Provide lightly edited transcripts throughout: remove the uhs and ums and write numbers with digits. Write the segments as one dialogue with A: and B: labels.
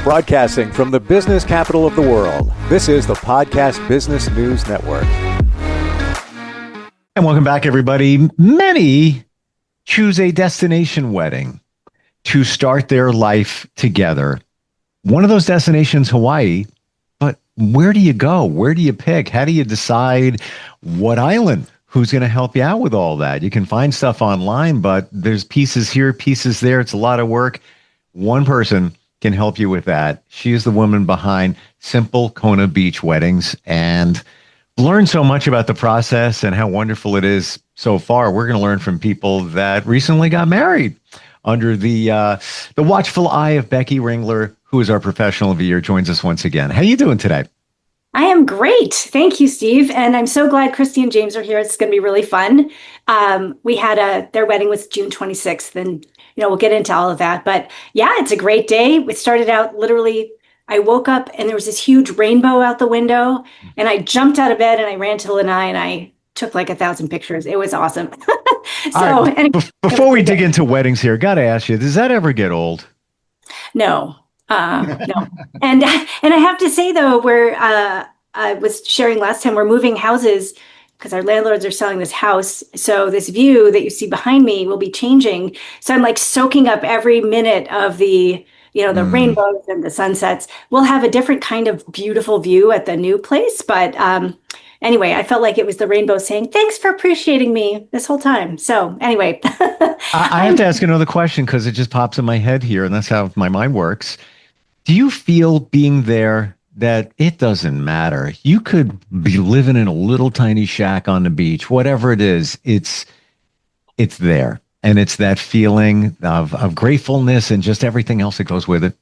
A: Broadcasting from the business capital of the world, this is the Podcast Business News Network.
B: And welcome back, everybody. Many choose a destination wedding to start their life together. One of those destinations, Hawaii. But where do you go? Where do you pick? How do you decide what island? Who's going to help you out with all that? You can find stuff online, but there's pieces here, pieces there. It's a lot of work. One person can help you with that. She is the woman behind Simple Kona Beach Weddings, and learn so much about the process and how wonderful it is so far. We're going to learn from people that recently got married under the watchful eye of Becky Ringler, who is our professional of the year, joins us once again. How are you doing today?
C: I am great. Thank you, Steve. And I'm so glad Christy and James are here. It's going to be really fun. We had their wedding was June 26th, and we'll get into all of that. But yeah, it's a great day. We started out literally, I woke up and there was this huge rainbow out the window, and I jumped out of bed and I ran to Lanai and I took like 1,000 pictures. It was awesome.
B: Before we dig into weddings here, got to ask you, does that ever get old?
C: No. No. And I have to say, though, I was sharing last time, we're moving houses because our landlords are selling this house. So this view that you see behind me will be changing. So I'm like soaking up every minute of the rainbows and the sunsets. We'll have a different kind of beautiful view at the new place. But anyway, I felt like it was the rainbow saying, thanks for appreciating me this whole time. So anyway.
B: I have to ask another question because it just pops in my head here, and that's how my mind works. Do you feel being there that it doesn't matter? You could be living in a little tiny shack on the beach, whatever it is, it's there. And it's that feeling of gratefulness and just everything else that goes with it.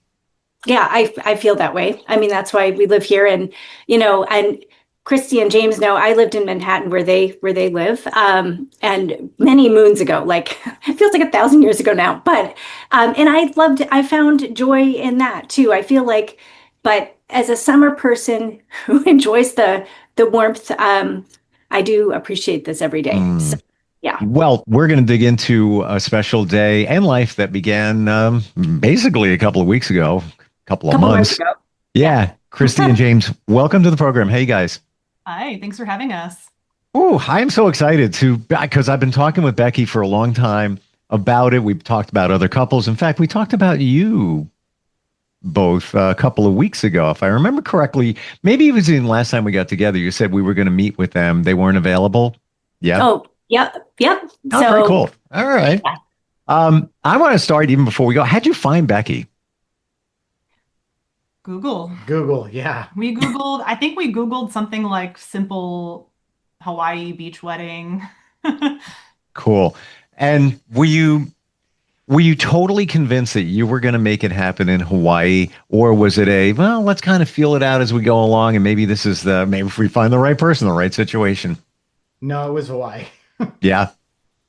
C: Yeah, I feel that way. I mean, that's why we live here. And, and Christy and James know I lived in Manhattan where they live. And many moons ago, like it feels like 1,000 years ago now. But and I found joy in that too. I feel like, but as a summer person who enjoys the warmth, I do appreciate this every day. So, yeah.
B: Well, we're going to dig into a special day and life that began basically a couple of weeks ago, a couple of months ago. Yeah. Christy and James, welcome to the program. Hey, guys.
D: Hi, thanks for having us.
B: Oh, I'm so excited because I've been talking with Becky for a long time about it. We've talked about other couples. In fact, we talked about you both a couple of weeks ago, if I remember correctly. Maybe it was in last time we got together. You said we were going to meet with them. They weren't available. Yeah.
C: Oh, yep.
B: Oh, very cool. All right. Yeah. I want to start even before we go. How'd you find Becky?
D: Google,
E: yeah.
D: I think we Googled something like simple Hawaii beach wedding.
B: Cool. And were you totally convinced that you were going to make it happen in Hawaii, or was it let's kind of feel it out as we go along, and maybe this is maybe if we find the right person, the right situation?
E: No, it was Hawaii.
B: Yeah.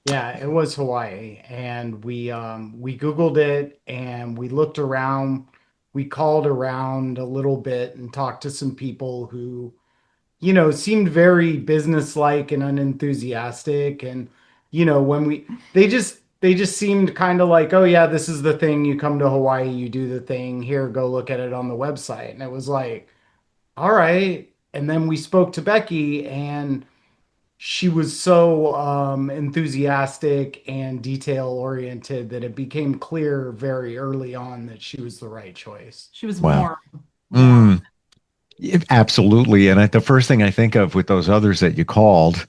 E: Yeah, it was Hawaii. And we Googled it and we looked around. We called around a little bit and talked to some people who, seemed very businesslike and unenthusiastic. And, they just seemed kind of like, oh yeah, this is the thing. You come to Hawaii, you do the thing. Here, go look at it on the website. And it was like, all right. And then we spoke to Becky, and she was so enthusiastic and detail oriented that it became clear very early on that she was the right choice.
D: She was warm.
B: Absolutely. And the first thing I think of with those others that you called,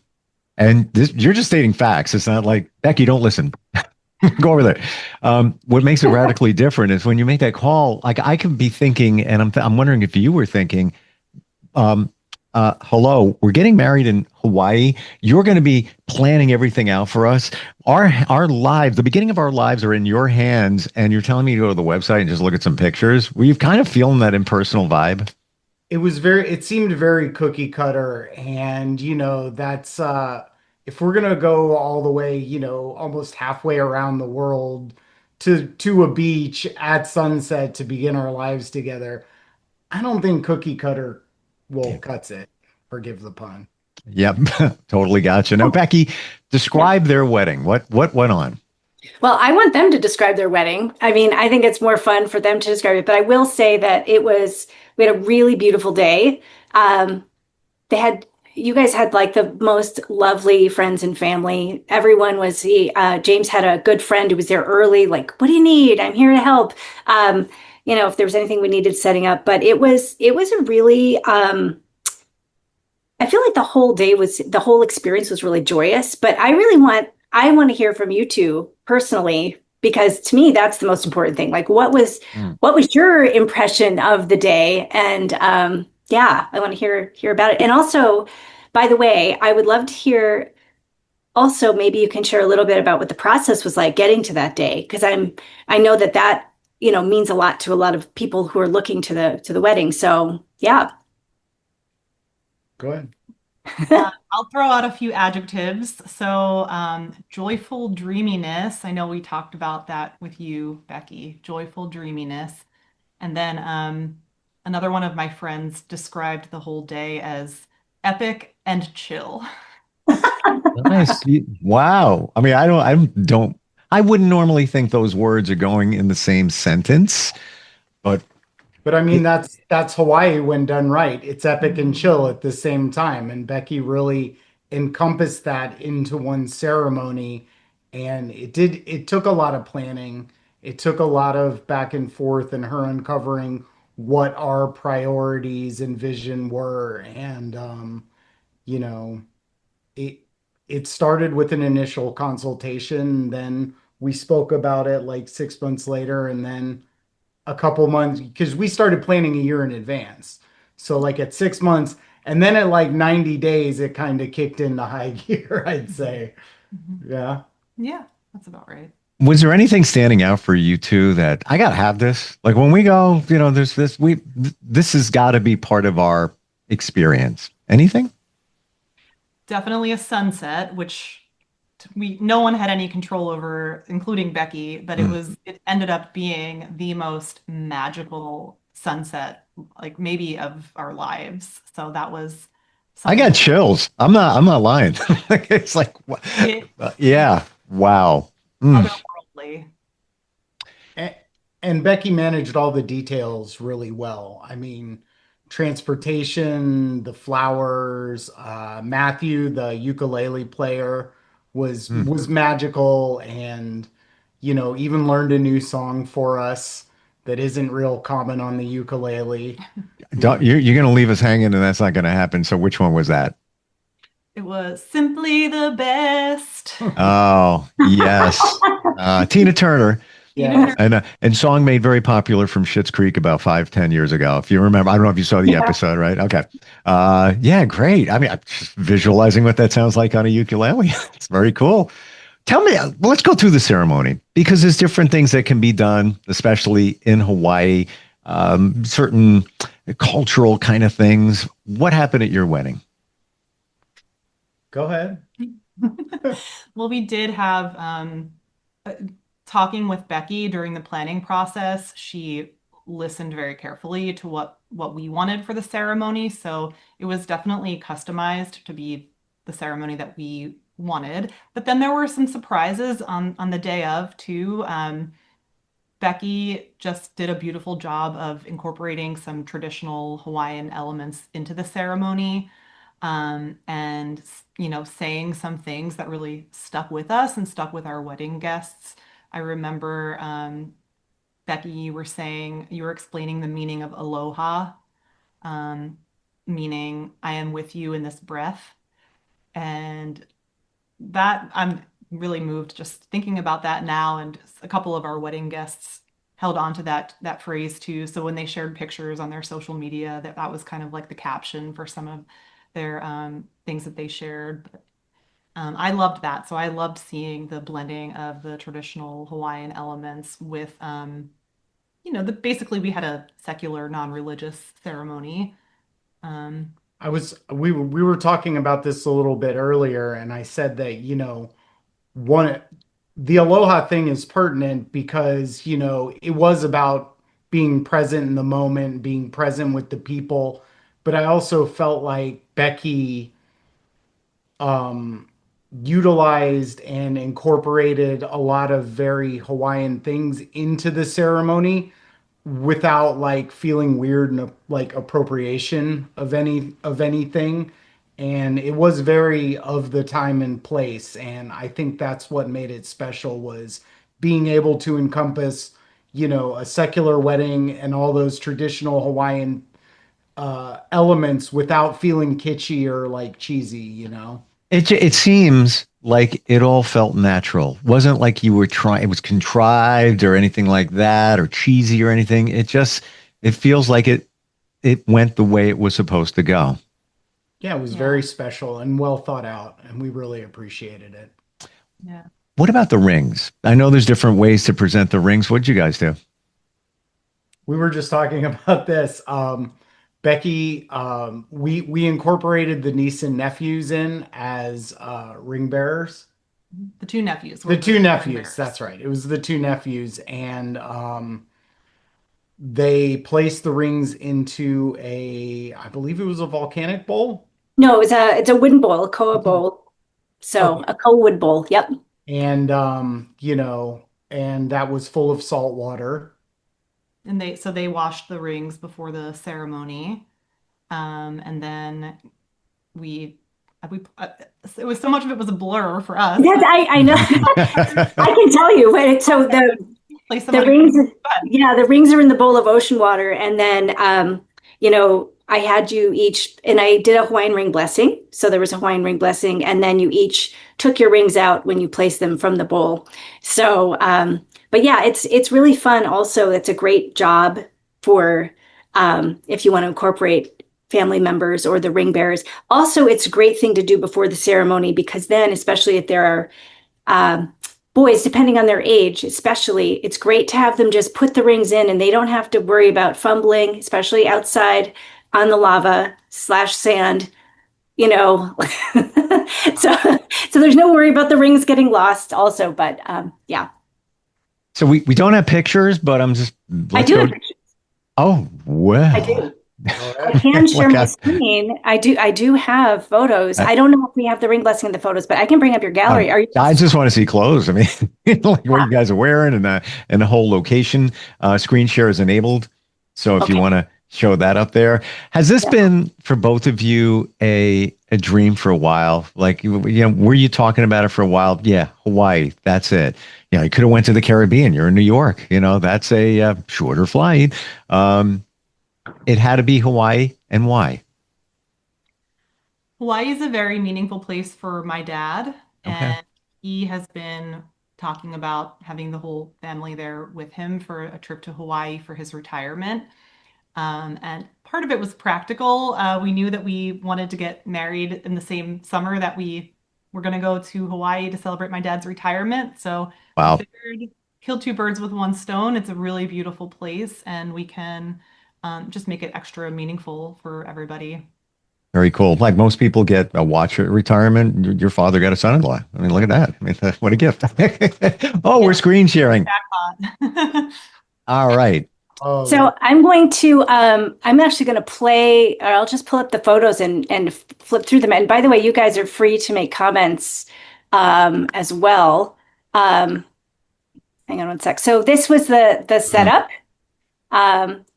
B: and you're just stating facts. It's not like, Becky, don't listen. Go over there. What makes it radically different is when you make that call, like I can be thinking, and I'm wondering if you were thinking, hello, we're getting married in Hawaii. You're going to be planning everything out for us. Our lives, the beginning of our lives are in your hands, and you're telling me to go to the website and just look at some pictures. Were you kind of feeling that impersonal vibe?
E: It seemed very cookie cutter. And, that's, if we're going to go all the way, almost halfway around the world to a beach at sunset to begin our lives together, I don't think cookie cutter cuts it. Forgive the pun.
B: Yep. Totally gotcha. Now, Becky, describe their wedding. What went on?
C: Well, I want them to describe their wedding. I mean, I think it's more fun for them to describe it, but I will say that we had a really beautiful day. Um, they had, you guys had like the most lovely friends and family. Everyone was, James had a good friend who was there early, like, what do you need? I'm here to help. Um, if there was anything we needed setting up, but it was a really, I feel like the whole experience was really joyous, but I want to hear from you two personally, because to me, that's the most important thing. Like,
B: Mm.
C: what was your impression of the day? And, yeah, I want to hear about it. And also, by the way, I would love to hear also, maybe you can share a little bit about what the process was like getting to that day. Because I know that, means a lot to a lot of people who are looking to the wedding. So yeah.
E: Go ahead.
D: I'll throw out a few adjectives. So, joyful dreaminess. I know we talked about that with you, Becky. Joyful dreaminess. And then another one of my friends described the whole day as epic and chill.
B: Nice. Wow. I mean, I wouldn't normally think those words are going in the same sentence, but
E: But I mean,
B: it,
E: that's Hawaii when done right. It's epic and chill at the same time. And Becky really encompassed that into one ceremony. And it took a lot of planning. It took a lot of back and forth and her uncovering what our priorities and vision were. And you know, it it started with an initial consultation, then we spoke about it like 6 months later, and then a couple months because we started planning a year in advance. So like at 6 months, and then at like 90 days, it kind of kicked into high gear, I'd say.
D: Mhm.
E: Yeah.
D: Yeah, that's about right.
B: was there anything standing out for you two that I got to have this? Like when we go, there's this has got to be part of our experience. Anything?
D: Definitely a sunset, which no one had any control over, including Becky, but
B: Mm.
D: it ended up being the most magical sunset, like maybe of our lives. So that was
B: I
D: something
B: got chills. I'm not lying. It's like,
D: it,
B: yeah, wow. Mm.
D: otherworldly.
E: And, and Becky managed all the details really well. I mean, transportation, the flowers, Matthew, the ukulele player,
B: Mm.
E: was magical, and even learned a new song for us that isn't real common on the ukulele.
B: You're going to leave us hanging, and that's not going to happen. So, which one was that?
D: It was simply the best.
B: Oh, yes, Tina Turner,
D: You know,
E: Yeah.
B: and song made very popular from Schitt's Creek about 5-10 years ago. If you remember, I don't know if you saw the
C: Yeah.
B: episode, right? Okay, yeah, great. I mean, I'm just visualizing what that sounds like on a ukulele. It's very cool. Tell me, let's go through the ceremony because there's different things that can be done, especially in Hawaii. Certain cultural kind of things. What happened at your wedding?
E: Go ahead.
D: well, we did have uh, talking with Becky during the planning process. She listened very carefully to what we wanted for the ceremony, so it was definitely customized to be the ceremony that we wanted. But then there were some surprises on the day of too. Becky just did a beautiful job of incorporating some traditional Hawaiian elements into the ceremony, and saying some things that really stuck with us and stuck with our wedding guests. I remember, Becky, you were explaining the meaning of aloha, um, meaning I am with you in this breath. And that I'm really moved just thinking about that now. And a couple of our wedding guests held on to that phrase too. So when they shared pictures on their social media, that was kind of like the caption for some of their things that they shared. But I loved that. So I loved seeing the blending of the traditional Hawaiian elements with, basically we had a secular, non-religious ceremony. Um,
E: We were talking about this a little bit earlier, and I said that, one the aloha thing is pertinent because, it was about being present in the moment, being present with the people. But I also felt like Becky, um, utilized and incorporated a lot of very Hawaiian things into the ceremony without like feeling weird and like appropriation of anything. And it was very of the time and place. And I think that's what made it special, was being able to encompass, a secular wedding and all those traditional Hawaiian elements without feeling kitschy or like cheesy.
B: It seems like it all felt natural. Wasn't like you were trying, it was contrived or anything like that or cheesy or anything. It feels like it went the way it was supposed to go.
E: Yeah, it was very special and well thought out, and we really appreciated it.
D: Yeah.
B: What about the rings? I know there's different ways to present the rings. What'd you guys do?
E: We were just talking about this. Becky, we incorporated the niece and nephews in as ring bearers.
D: The two nephews.
E: The two nephews, that's right. It was the two nephews, and they placed the rings into I believe it was a volcanic bowl.
C: No, it's a wooden bowl, a koa bowl. So a koa wood bowl. Yep.
E: And and that was full of salt water.
D: And they washed the rings before the ceremony. And then it was so much of it was a blur for us.
C: Yes, I know. I can tell you. So the rings, the rings are in the bowl of ocean water, and then I had you each, and I did a Hawaiian ring blessing. So there was a Hawaiian ring blessing, and then you each took your rings out when you placed them from the bowl. So, but yeah, it's really fun. Also, it's a great job for if you want to incorporate family members or the ring bearers. Also, it's a great thing to do before the ceremony, because then, especially if there are boys, depending on their age, especially, it's great to have them just put the rings in, and they don't have to worry about fumbling, especially outside on the lava/sand, so there's no worry about the rings getting lost also, but yeah.
B: So we don't have pictures, but
C: I do have pictures.
B: Oh, well.
C: I do. I can share my screen. I do have photos. I don't know if we have the ring blessing in the photos, but I can bring up your gallery.
B: I just want to see clothes. I mean, like what you guys are wearing and the whole location. Screen share is enabled. So if you want to show that up there. Has this been for both of you a dream for a while? Like, were you talking about it for a while? Yeah, Hawaii, that's it. You could have went to the Caribbean. You're in New York. That's a shorter flight. It had to be Hawaii, and why?
D: Hawaii is a very meaningful place for my dad, and he has been talking about having the whole family there with him for a trip to Hawaii for his retirement. And part of it was practical. We knew that we wanted to get married in the same summer that we were going to go to Hawaii to celebrate my dad's retirement. So
B: wow.
D: We figured, kill two birds with one stone. It's a really beautiful place, and we can just make it extra meaningful for everybody.
B: Very cool. Like most people get a watch at retirement. Your father got a son-in-law. I mean, look at that. I mean, what a gift. We're screen sharing. All right.
C: So I'm actually going to play, or I'll just pull up the photos and flip through them. And by the way, you guys are free to make comments as well. Hang on one sec. So this was the setup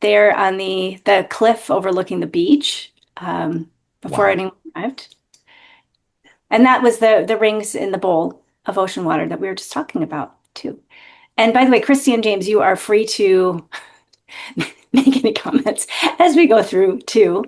C: there on the cliff overlooking the beach before anyone arrived. And that was the rings in the bowl of ocean water that we were just talking about too. And by the way, Christy and James, you are free to make any comments as we go through too.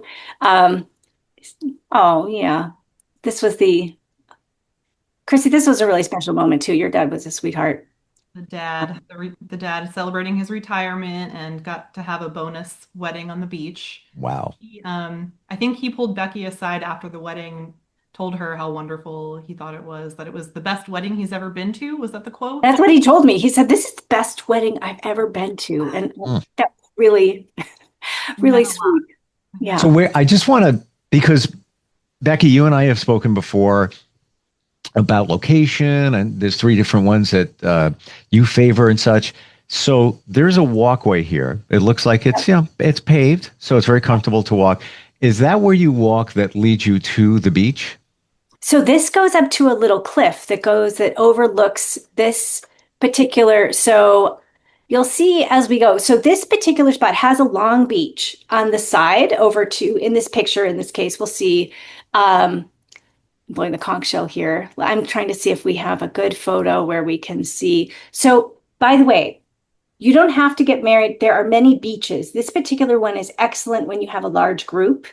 C: Christy, this was a really special moment too. Your dad was a sweetheart.
D: The dad is celebrating his retirement and got to have a bonus wedding on the beach.
B: Wow.
D: I think he pulled Becky aside after the wedding, told her how wonderful he thought it was, that it was the best wedding he's ever been to. Was that the quote?
C: That's what he told me. He said, "This is the best wedding I've ever been to." And that's really, really sweet. Yeah.
B: So I just want to, because Becky, you and I have spoken before about location, and there's 3 different ones that you favor and such. So there's a walkway here. It looks like it's paved, so it's very comfortable to walk. Is that where you walk that leads you to the beach?
C: So this goes up to a little cliff that overlooks this particular. So you'll see as we go. So this particular spot has a long beach on the side over to, in this picture, in this case, we'll see, I'm blowing the conch shell here. I'm trying to see if we have a good photo where we can see. So by the way, you don't have to get married. There are many beaches. This particular one is excellent when you have a large group,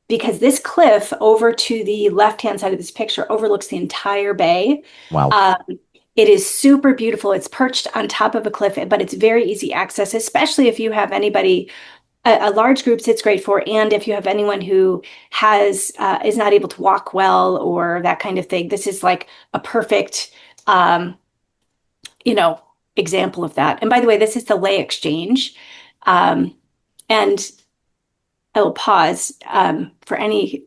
C: because this cliff over to the left-hand side of this picture overlooks the entire bay.
B: Wow.
C: It is super beautiful. It's perched on top of a cliff, but it's very easy access, especially if you have anybody, a large group it's great for, and if you have anyone who has is not able to walk well or that kind of thing. This is like a perfect, example of that. And by the way, this is the Lay Exchange. And I will pause for any.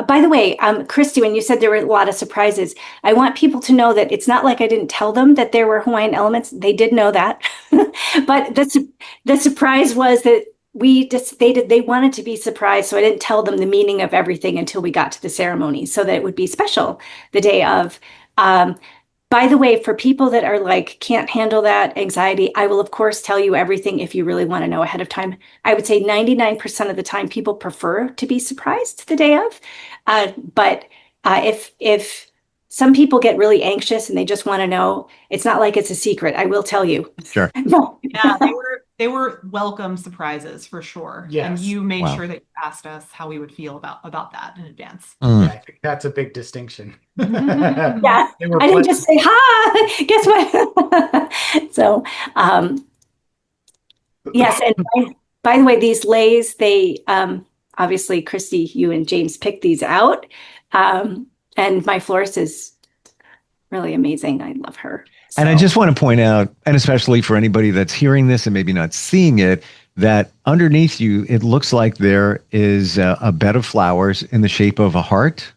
C: By the way, Christy, when you said there were a lot of surprises, I want people to know that it's not like I didn't tell them that there were Hawaiian elements. They did know that. But the surprise was that they wanted to be surprised. So I didn't tell them the meaning of everything until we got to the ceremony, so that it would be special the day of. By the way, for people that are like, can't handle that anxiety, I will, of course, tell you everything if you really want to know ahead of time. I would say 99% of the time, people prefer to be surprised the day of. But if some people get really anxious and they just want to know, it's not like it's a secret. I will tell you.
B: Sure.
D: Yeah, they were welcome surprises for sure.
E: Yes.
D: And you made
B: Wow.
D: sure that you asked us how we would feel about that in advance.
B: Mm.
E: I think that's a big distinction.
C: Yeah,
E: They were
C: I didn't just say, ha, guess what? So, yes. And by the way, these lays, they, obviously, Christy, you and James picked these out. And my florist is really amazing. I love her.
B: And I just want to point out, and especially for anybody that's hearing this and maybe not seeing it, that underneath you, it looks like there is a bed of flowers in the shape of a heart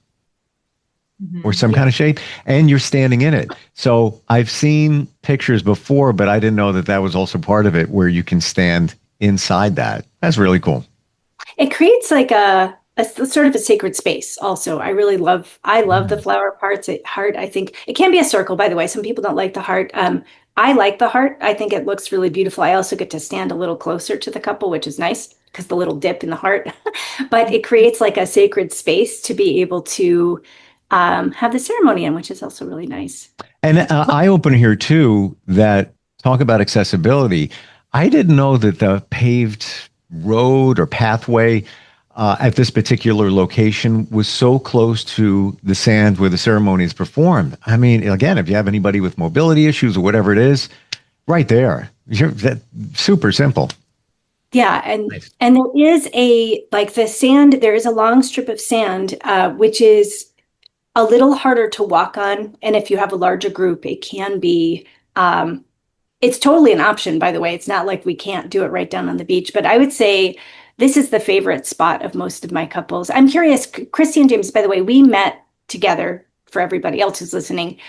B: or some kind of shape, and you're standing in it. So I've seen pictures before, but I didn't know that that was also part of it, where you can stand inside that. That's really cool.
C: It creates like a sort of a sacred space also. I love the flower heart. I think it can be a circle, by the way. Some people don't like the heart. I like the heart. I think it looks really beautiful. I also get to stand a little closer to the couple, which is nice because the little dip in the heart. But it creates like a sacred space to be able to have the ceremony in, which is also really nice.
B: And eye-opener here too, that talk about accessibility. I didn't know that the paved road or pathway at this particular location was so close to the sand where the ceremony is performed. I mean, again, if you have anybody with mobility issues or whatever it is, right there. That super simple.
C: Yeah,
B: Nice.
C: and there is the sand, there is a long strip of sand, which is a little harder to walk on. And if you have a larger group, it can be, it's totally an option, by the way. It's not like we can't do it right down on the beach, but I would say this is the favorite spot of most of my couples. I'm curious, Christy and James, by the way, we met together, for everybody else who's listening,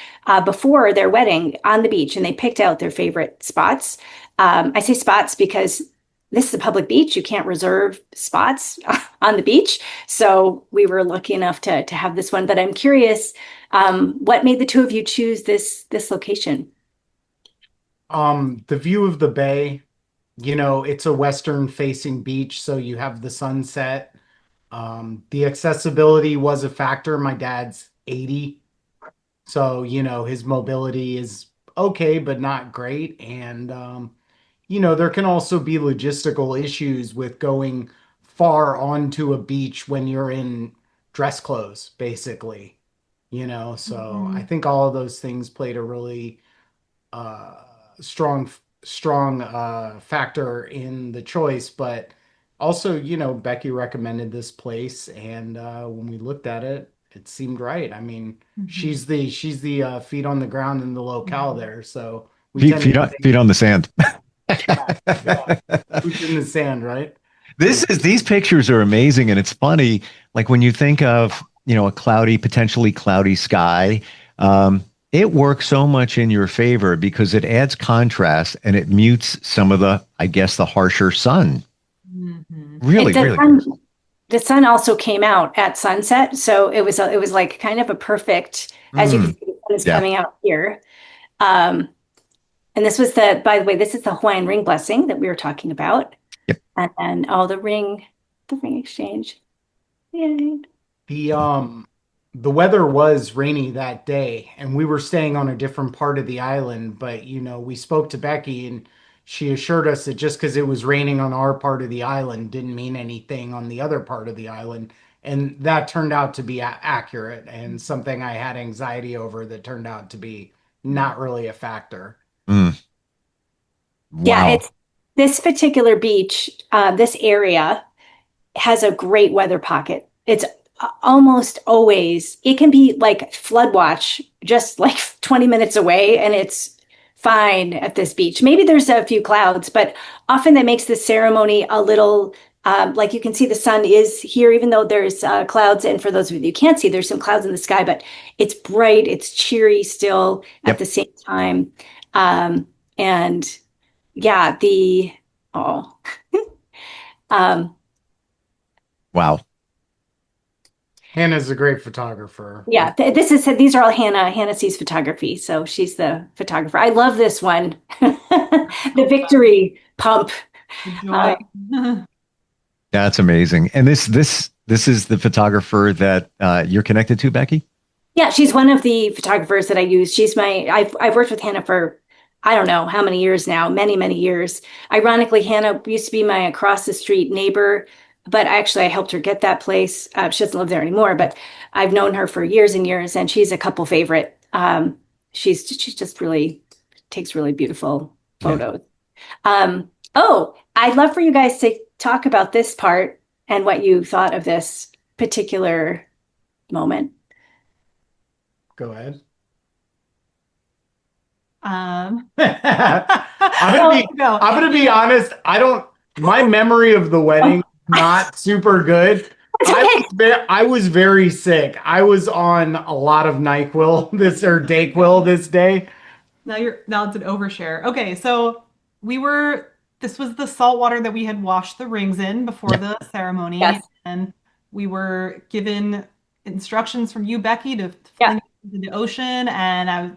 C: before their wedding on the beach, and they picked out their favorite spots. I say spots because this is a public beach. You can't reserve spots on the beach. So we were lucky enough to have this one. But I'm curious, what made the two of you choose this location?
E: The view of the bay, it's a western facing beach, so you have the sunset. The accessibility was a factor. My dad's 80, so his mobility is okay, but not great. And there can also be logistical issues with going far onto a beach when you're in dress clothes, basically. So I think all of those things played a really strong factor in the choice. But also, Becky recommended this place, and when we looked at it, it seemed right. I mean, she's the feet on the ground in the locale there, so we
B: feet on the sand.
E: Boots in the sand, right?
B: These pictures are amazing, and it's funny. Like when you think of a potentially cloudy sky, it works so much in your favor because it adds contrast and it mutes some of the harsher sun.
C: Mm-hmm.
B: Really.
C: the sun also came out at sunset, so it was like kind of a perfect, as you can see, the sun is
B: Yeah.
C: coming out here. Um, and this was by the way, this is the Hawaiian ring blessing that we were talking about.
B: Yep.
C: And the ring exchange. Yay.
E: The weather was rainy that day, and we were staying on a different part of the island, but we spoke to Becky, and she assured us that just because it was raining on our part of the island didn't mean anything on the other part of the island. And that turned out to be accurate, and something I had anxiety over that turned out to be not really a factor.
B: Wow.
C: Yeah, it's this particular beach, this area has a great weather pocket. It's almost always, it can be like flood watch, just like 20 minutes away, and it's fine at this beach. Maybe there's a few clouds, but often that makes the ceremony a little, like you can see the sun is here, even though there's clouds. And for those of you who can't see, there's some clouds in the sky, but it's bright, it's cheery still at the same time. And yeah,
B: wow.
E: Hannah's a great photographer.
C: Yeah, these are all Hannah sees photography, so she's the photographer. I love this one, the victory pump.
D: Joy.
B: That's amazing. And this is the photographer that you're connected to, Becky?
C: Yeah, she's one of the photographers that I use. I've worked with Hannah for I don't know how many years now, many years. Ironically, Hannah used to be my across the street neighbor, but actually I helped her get that place. She doesn't live there anymore, but I've known her for years and years, and she's a couple favorite. She's just really takes really beautiful photos. Oh, I'd love for you guys to talk about this part and what you thought of this particular moment.
E: Go ahead.
D: I'm
E: I'm gonna be honest. My memory of the wedding not super good. I was very sick. I was on a lot of NyQuil Dayquil this day.
D: Now it's an overshare. Okay, so this was the salt water that we had washed the rings in before the ceremony.
C: Yes.
D: And we were given instructions from you, Becky, to fling it into the ocean, and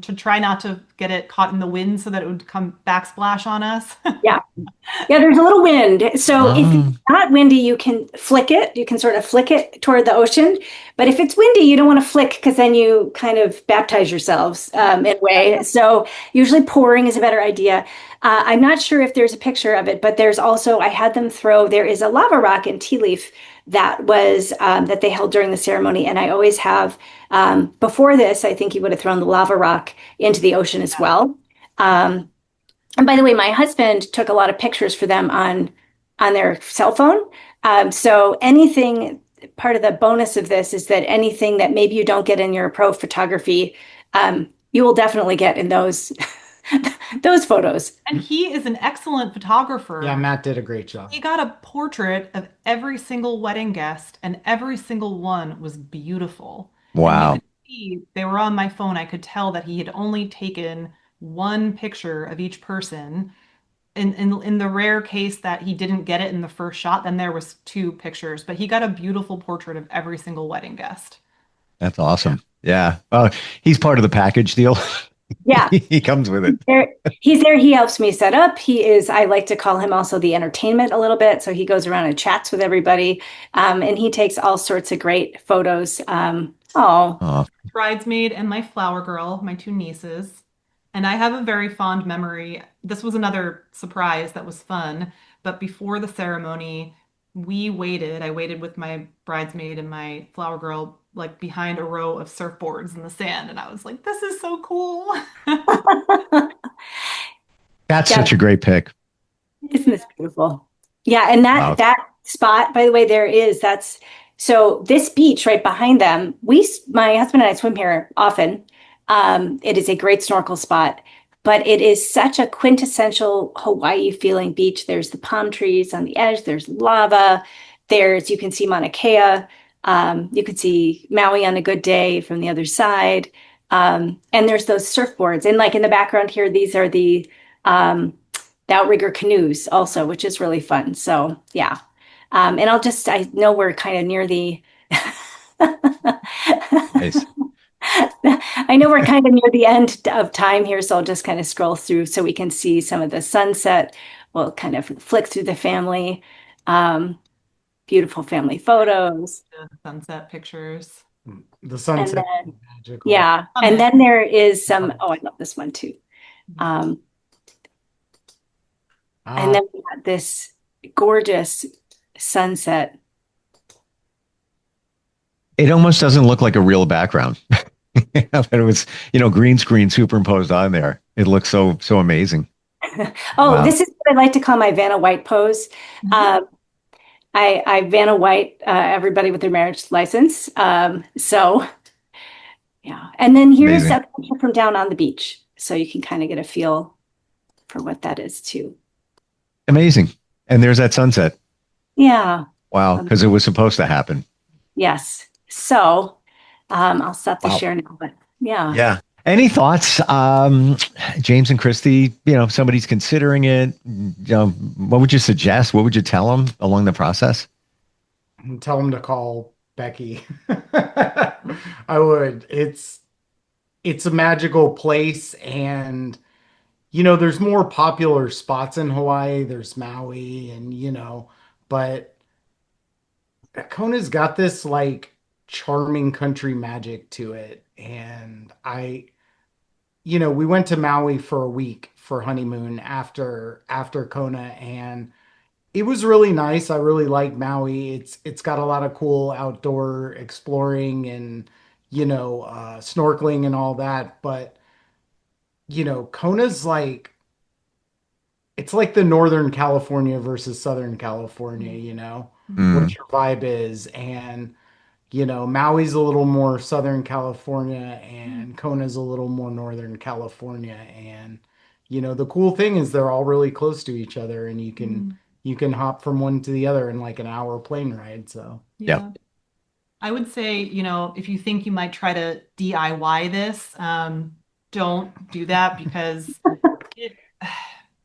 D: to try not to get it caught in the wind so that it would come backsplash on us.
C: Yeah, there's a little wind. So if it's not windy, you can flick it. You can sort of flick it toward the ocean. But if it's windy, you don't want to flick because then you kind of baptize yourselves in a way. So usually pouring is a better idea. I'm not sure if there's a picture of it, but there's also, I had them there is a lava rock and tea leaf that was that they held during the ceremony. And I always have, before this, I think he would have thrown the lava rock into the ocean as well. And by the way, my husband took a lot of pictures for them on their cell phone. So part of the bonus of this is that anything that maybe you don't get in your pro photography, you will definitely get in those those photos.
D: And he is an excellent photographer.
E: Yeah, Matt did a great job.
D: He got a portrait of every single wedding guest, and every single one was beautiful.
B: Wow.
D: And you could see, they were on my phone. I could tell that he had only taken one picture of each person. In the rare case that he didn't get it in the first shot, then there was two pictures, but he got a beautiful portrait of every single wedding guest.
B: That's awesome. Yeah. He's part of the package deal.
C: Yeah.
B: He comes with it.
C: He's there. He helps me set up. I like to call him also the entertainment a little bit. So he goes around and chats with everybody. And he takes all sorts of great photos.
D: Bridesmaid and my flower girl, my two nieces. And I have a very fond memory. This was another surprise that was fun. But before the ceremony, I waited with my bridesmaid and my flower girl, like behind a row of surfboards in the sand. And I was like, this is so cool.
B: That's such a great pick.
C: Isn't this beautiful? Yeah. And that spot, by the way, so this beach right behind them, my husband and I swim here often. It is a great snorkel spot, but it is such a quintessential Hawaii feeling beach. There's the palm trees on the edge. There's lava. You can see Mauna Kea. You can see Maui on a good day from the other side. And there's those surfboards. And like in the background here, these are the outrigger canoes also, which is really fun. So yeah. And I know we're kind of near the,
B: Nice.
C: I know we're kind of near the end of time here, so I'll just kind of scroll through so we can see some of the sunset. We'll kind of flick through the family, beautiful family photos.
D: The sunset pictures.
E: The
C: And
E: sunset
C: then,
E: is magical.
C: yeah. And then there is some, oh, I love this one too. And then we got this gorgeous sunset.
B: It almost doesn't look like a real background. But it was, green screen superimposed on there. It looks so amazing.
C: Oh,
B: Wow.
C: this is what I like to call my Vanna White pose. I Vanna White everybody with their marriage license. So, yeah. And then here's
B: Amazing.
C: a picture from down on the beach. So you can kind of get a feel for what that is too.
B: Amazing. And there's that sunset.
C: Yeah.
B: Wow. Because it was supposed to happen.
C: Yes. So I'll stop the
B: Wow.
C: share now, but yeah.
B: Yeah. Any thoughts, James and Christy, if somebody's considering it, what would you suggest? What would you tell them along the process?
E: Tell them to call Becky. I would. It's a magical place, and there's more popular spots in Hawaii. There's Maui, and but Kona's got this like charming country magic to it, and we went to Maui for a week for honeymoon after Kona, and it was really nice. I really like Maui. It's got a lot of cool outdoor exploring and snorkeling and all that. But Kona's like it's like the Northern California versus Southern California. What your vibe is, and Maui's a little more Southern California and Kona's a little more Northern California. And, the cool thing is they're all really close to each other, and you can hop from one to the other in like an hour plane ride. So,
B: Yeah.
D: I would say, if you think you might try to DIY this, don't do that because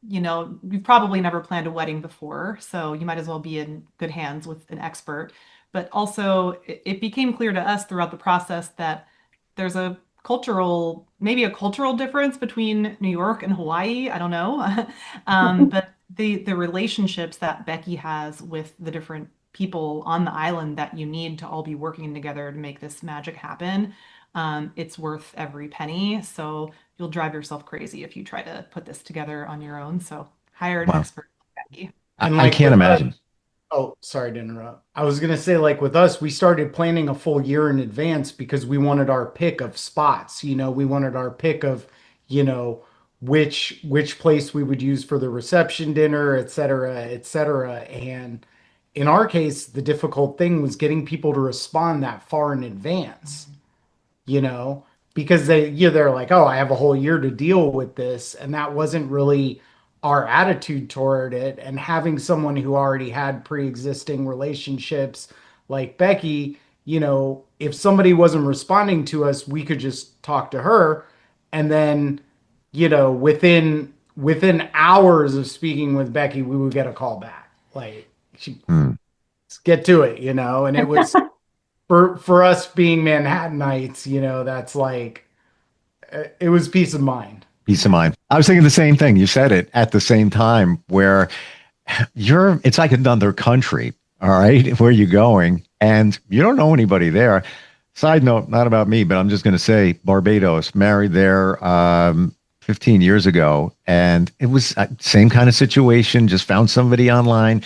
D: you've probably never planned a wedding before, so you might as well be in good hands with an expert. But also, it became clear to us throughout the process that there's maybe a cultural difference between New York and Hawaii. I don't know. But the relationships that Becky has with the different people on the island that you need to all be working together to make this magic happen, it's worth every penny. So you'll drive yourself crazy if you try to put this together on your own. So hire an expert like Becky.
B: I can't imagine.
E: Oh, sorry to interrupt. I was going to say, like with us, we started planning a full year in advance because we wanted our pick of spots. We wanted our pick of, which place we would use for the reception dinner, et cetera, et cetera. And in our case, the difficult thing was getting people to respond that far in advance, because they're like, oh, I have a whole year to deal with this. And that wasn't really our attitude toward it. And having someone who already had pre-existing relationships like Becky, if somebody wasn't responding to us, we could just talk to her. And then, within hours of speaking with Becky, we would get a call back. Like, let's get to it, and it was for us being Manhattanites, that's like, it was peace of mind.
B: Peace of mind. I was thinking the same thing. You said it at the same time where it's like another country. All right. Where you're going and you don't know anybody there. Side note, not about me, but I'm just going to say Barbados, married there 15 years ago. And it was same kind of situation. Just found somebody online.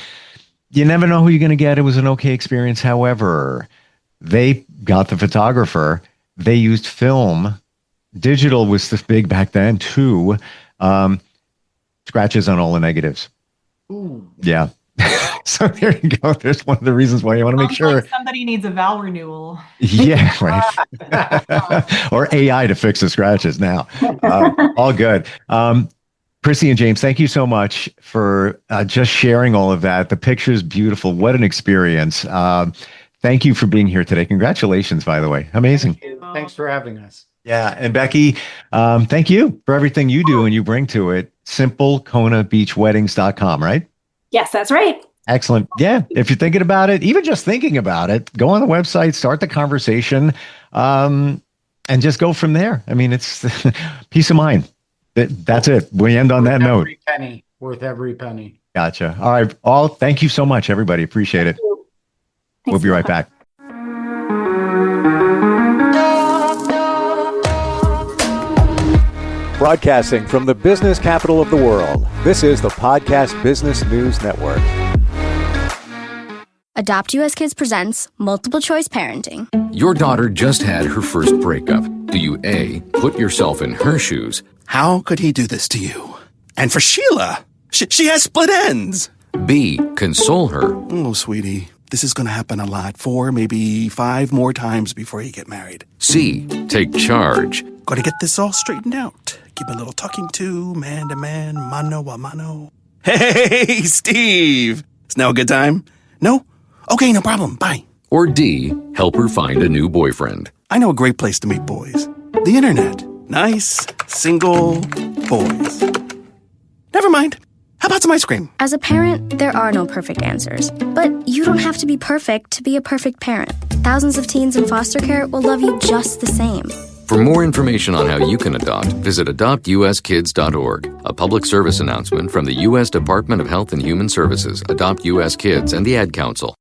B: You never know who you're going to get. It was an okay experience. However, they got the photographer. They used film. Digital was the big back then too. Scratches on all the negatives.
E: Ooh.
B: Yeah. So there you go. There's one of the reasons why you want to make sure.
D: Like somebody needs a vow renewal.
B: Yeah, right. Or AI to fix the scratches now. All good. Chrissy and James, thank you so much for just sharing all of that. The picture's beautiful. What an experience. Thank you for being here today. Congratulations, by the way. Amazing.
E: Thanks for having us.
B: Yeah. And Becky, thank you for everything you do and you bring to it. SimpleKonaBeachWeddings.com, right?
C: Yes, that's right.
B: Excellent. Yeah. If you're thinking about it, even just thinking about it, go on the website, start the conversation, and just go from there. I mean, it's peace of mind. That's it. We end on that note.
E: Every penny, worth every penny.
B: Gotcha. All right. Thank you so much, everybody. Appreciate it. We'll be right back.
A: Broadcasting from the business capital of the world, this is the Podcast Business News Network.
F: Adopt US Kids presents Multiple Choice Parenting.
G: Your daughter just had her first breakup. Do you A, put yourself in her shoes?
H: How could he do this to you? And for Sheila, she has split ends.
G: B, console her?
H: Oh, sweetie, this is going to happen a lot. 4, maybe 5 more times before you get married.
G: C, take charge?
H: Got to get this all straightened out. Give a little talking to, man to man, mano a mano. Hey, Steve! Is now a good time? No? Okay, no problem. Bye.
G: Or D, help her find a new boyfriend?
H: I know a great place to meet boys. The internet. Nice, single boys. Never mind. How about some ice cream?
F: As a parent, there are no perfect answers. But you don't have to be perfect to be a perfect parent. Thousands of teens in foster care will love you just the same.
G: For more information on how you can adopt, visit adoptuskids.org. A public service announcement from the U.S. Department of Health and Human Services, Adopt U.S. Kids, and the Ad Council.